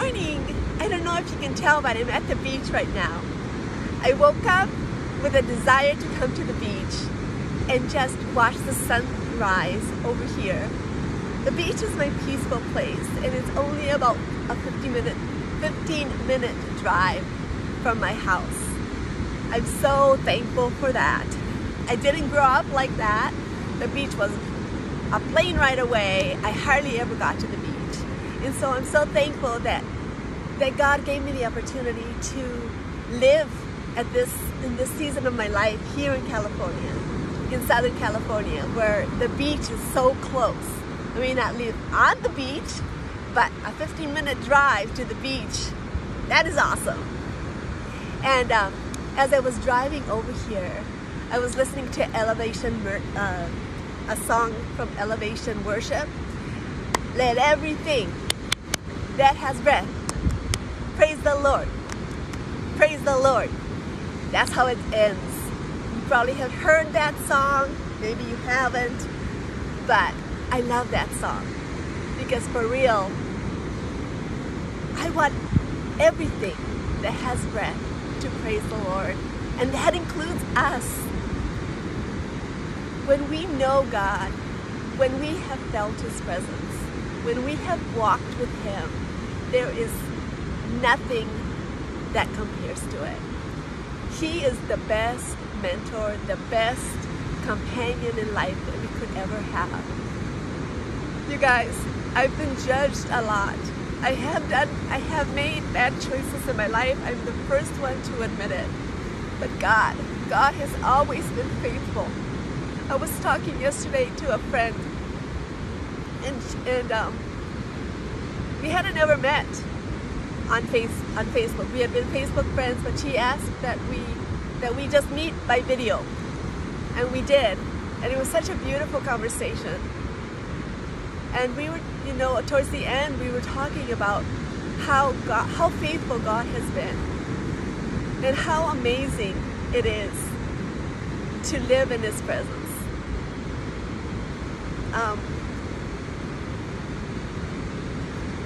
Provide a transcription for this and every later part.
morning. I don't know if you can tell, but I'm at the beach right now. I woke up with a desire to come to the beach and just watch the sunrise over here. The beach is my peaceful place, and it's only about a 15-minute drive from my house. I'm so thankful for that. I didn't grow up like that. The beach was a plane ride away. I hardly ever got to the beach. And so I'm so thankful that God gave me the opportunity to live in this season of my life here in California, in Southern California, where the beach is so close. I may not live on the beach, but a 15-minute drive to the beach, that is awesome. And as I was driving over here, I was listening to a song from Elevation Worship. Let everything that has breath praise the Lord. Praise the Lord. That's how it ends. You probably have heard that song. Maybe you haven't. But I love that song. Because for real, I want everything that has breath to praise the Lord. And that includes us. When we know God, when we have felt His presence, when we have walked with Him, there is nothing that compares to it. He is the best mentor, the best companion in life that we could ever have. You guys, I've been judged a lot. I have made bad choices in my life. I'm the first one to admit it. But God has always been faithful. I was talking yesterday to a friend, and we hadn't ever met on Facebook. We had been Facebook friends, but she asked that we just meet by video, and we did, and it was such a beautiful conversation. And we were, towards the end, we were talking about how faithful God has been, and how amazing it is to live in His presence.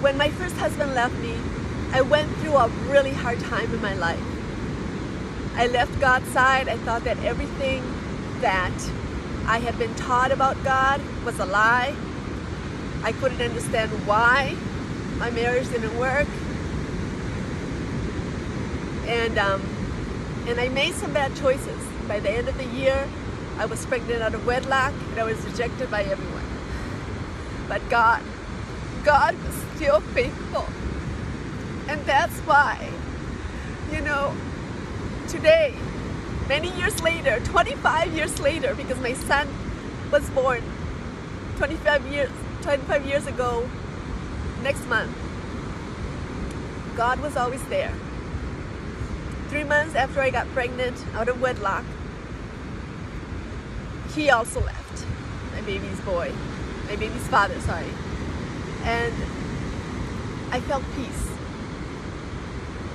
When my first husband left me, I went through a really hard time in my life. I left God's side. I thought that everything that I had been taught about God was a lie. I couldn't understand why my marriage didn't work. And I made some bad choices. By the end of the year, I was pregnant out of wedlock, and I was rejected by everyone. But God was still faithful. And that's why, today, many years later, 25 years later, because my son was born 25 years ago, next month, God was always there. 3 months after I got pregnant out of wedlock, He also left, my baby's father, sorry. And I felt peace.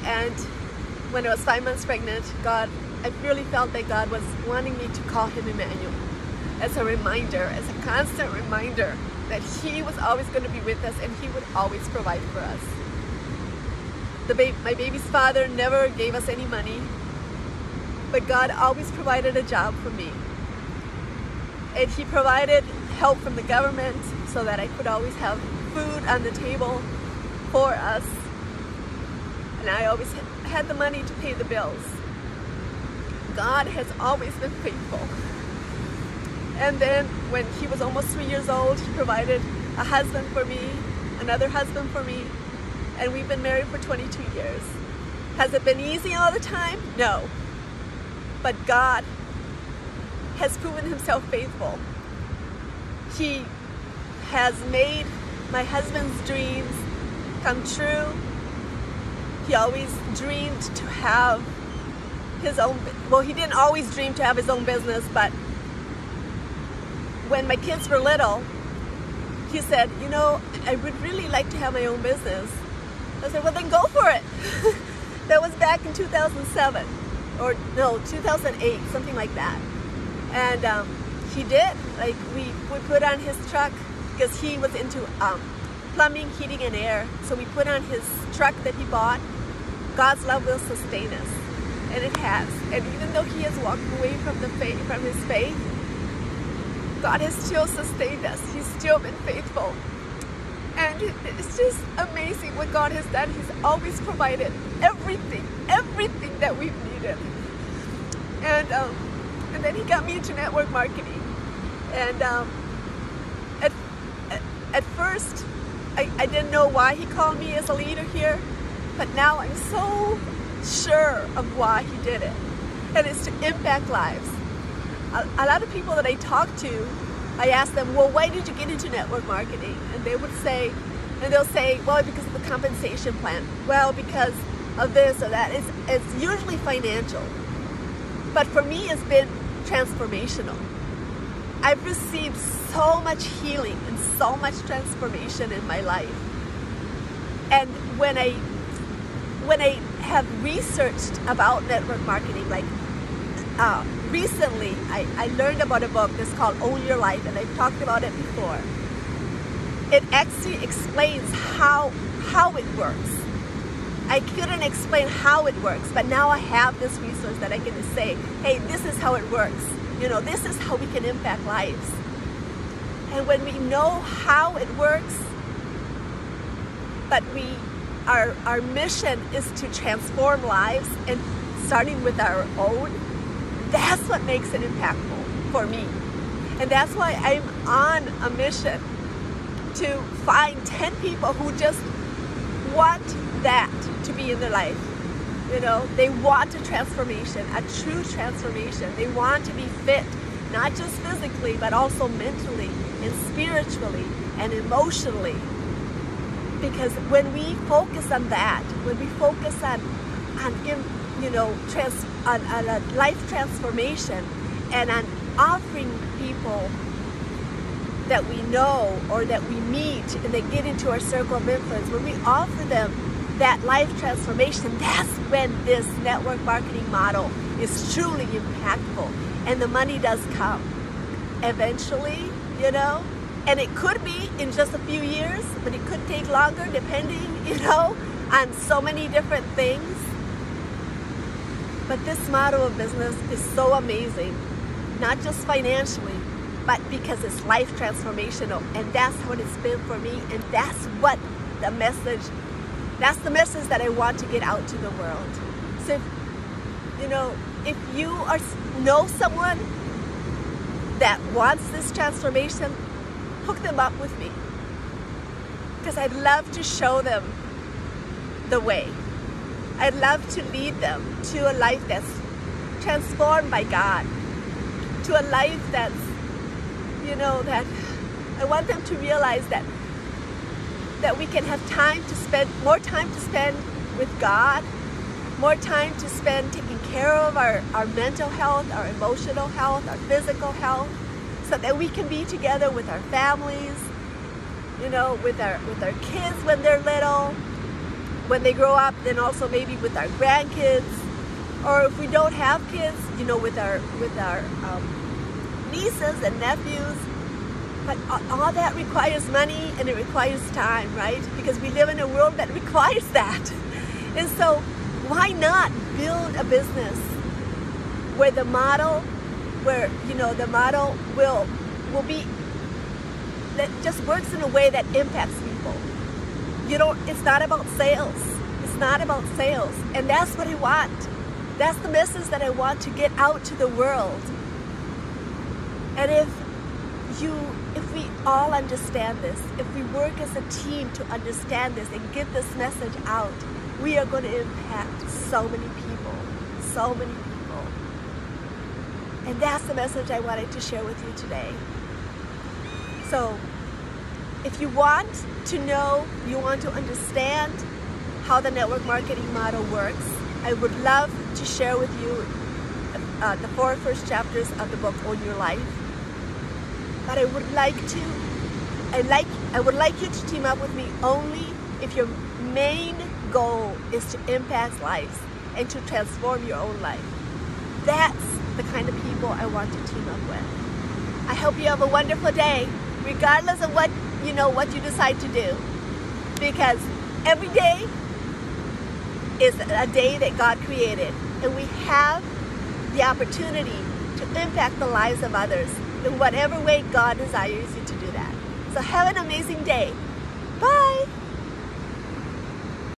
And when I was 5 months pregnant, I really felt that God was wanting me to call Him Emmanuel, as a reminder, as a constant reminder that He was always going to be with us, and He would always provide for us. My baby's father never gave us any money, but God always provided a job for me. And He provided help from the government so that I could always have food on the table for us. And I always had the money to pay the bills. God has always been faithful. And then when he was almost 3 years old, He provided a husband for me, another husband for me, and we've been married for 22 years. Has it been easy all the time? No. But God has proven Himself faithful. He has made my husband's dreams come true. He always dreamed to have his own, well, he didn't always dream to have his own business, but when my kids were little, he said, I would really like to have my own business. I said, well, then go for it. That was back in 2007, or no, 2008, something like that. And he did. Like, we put on his truck, because he was into plumbing, heating, and air. So we put on his truck that he bought, God's love will sustain us. And it has. And even though he has walked away from his faith, God has still sustained us. He's still been faithful. And it's just amazing what God has done. He's always provided everything that we've needed. And then he got me into network marketing. And at first, I didn't know why he called me as a leader here, but now I'm so sure of why he did it. And it's to impact lives. A lot of people that I talk to, I ask them, well, why did you get into network marketing? And they'll say, well, because of the compensation plan. Well, because of this or that. It's usually financial. But for me, it's been transformational. I've received so much healing and so much transformation in my life. And when I have researched about network marketing, like recently I learned about a book that's called Own Your Life, and I've talked about it before. It actually explains how it works. I couldn't explain how it works, but now I have this resource that I can just say, hey, this is how it works. You know, this is how we can impact lives. And when we know how it works, but our mission is to transform lives, and starting with our own, that's what makes it impactful for me. And that's why I'm on a mission to find 10 people who just want that to be in their life. You know, they want a transformation, a true transformation. They want to be fit, not just physically, but also mentally and spiritually and emotionally. Because when we focus on that, when we focus on a life transformation, and on offering people that we know or that we meet and they get into our circle of influence, when we offer them that life transformation, that's when this network marketing model is truly impactful, and the money does come eventually, you know. And it could be in just a few years, but it could take longer depending, you know, on so many different things. But this model of business is so amazing, not just financially, but because it's life transformational. And that's what it's been for me. And that's what the message that I want to get out to the world. So, if you know someone that wants this transformation, hook them up with me, because I'd love to show them the way. I'd love to lead them to a life that's transformed by God, to a life that's, that I want them to realize that we can have more time to spend with God, more time to spend taking care of our mental health, our emotional health, our physical health, so that we can be together with our families, with our kids when they're little, when they grow up, then also maybe with our grandkids, or if we don't have kids, with our nieces and nephews. But all that requires money, and it requires time, right? Because we live in a world that requires that. And so why not build a business where the model will be, that just works in a way that impacts people. It's not about sales. It's not about sales. And that's what I want. That's the message that I want to get out to the world. And if we all understand this, if we work as a team to understand this and get this message out, we are going to impact so many people, so many people. And that's the message I wanted to share with you today. So if you want to know, you want to understand how the network marketing model works, I would love to share with you the 4 first chapters of the book Own Your Life. But I would like you to team up with me only if your main goal is to impact lives and to transform your own life. That's the kind of people I want to team up with. I hope you have a wonderful day, regardless of what you decide to do. because every day is a day that God created, and we have the opportunity to impact the lives of others in whatever way God desires you to do that. So have an amazing day. Bye.